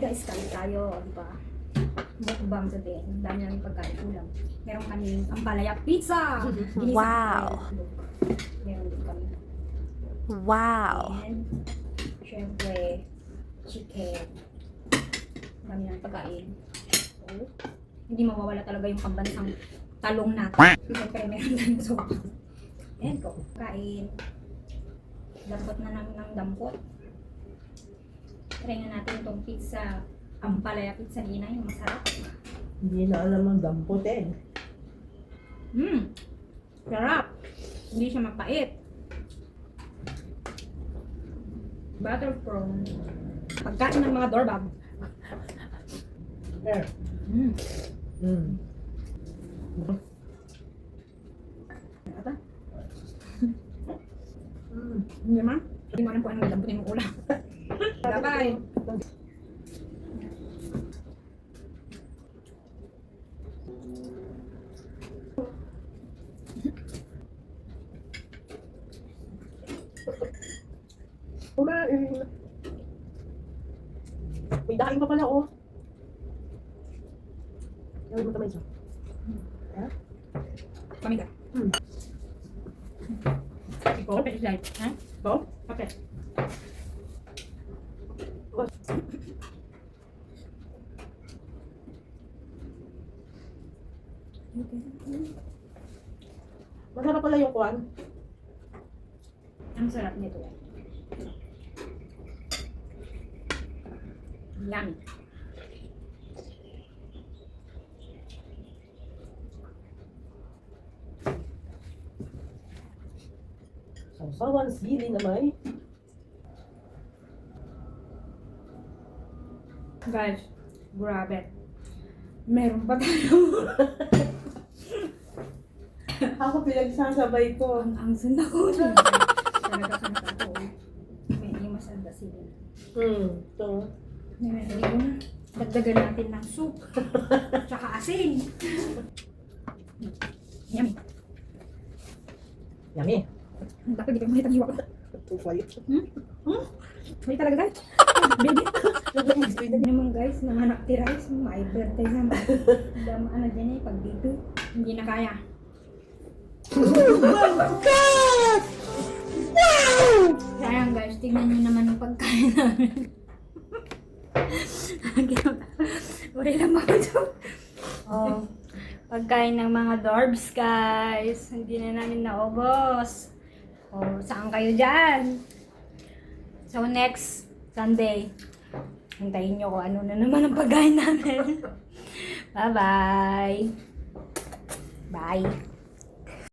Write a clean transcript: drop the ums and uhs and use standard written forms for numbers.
guys, kain tayo. Ano ba? Mukbang today. Ang dami namin pagkain ulam. Meron kaming ampalaya pizza. Wow. Meron din kami. Wow. And, syempre, chicken. Dami namin pagkain. So, hindi mawawala talaga yung pambansang talong natin. Siyempre, meron tayong sopa. And ko, kain. Dampot na namin ng dampot. Try nga natin itong pizza. Ampalaya pizza ni Inay. Masarap. Hindi na alam ang dampot eh. Sarap. Hindi siya mapait. Butter prawn. Pagkain ng mga doorbag. Eh. Ano ba? Hindi man. Hindi mo alam kung anong lambutin mong ulam. Bye-bye. Kumain. May daing pa pala oh. Gawin mo kamay siya. Pamiga. Ikaw, pwede slide. Ha? Ikaw? Okay. Masarap pala yung kwan. Ang sarap nito. Yummy. Sausawan, sili na may. Guys, grabe. Meron pa tayo. Ako pinagsasabay ko. Ang sanda ko. Talaga sanda ko. May masanda sila. So. Ngayon, dagdagan natin ng soup. Tsaka asin. Yummy. Yummy. Dapat di kayo makita hiwa ko. Too quiet. May talaga guys. Baby. Hindi naman guys, nanganak ti rice. May birthday naman. Dama ano dyan eh, pag dito. Hindi na kaya. Kaya guys, tingnan nyo naman yung pagkain namin. Uri lang ako ito. Oh, pagkain ng mga dorbs guys. Hindi na namin naubos. Oh, saan kayo dyan? So next Sunday, hintayin nyo kung ano na naman ang pagkain namin. Bye-bye. Bye.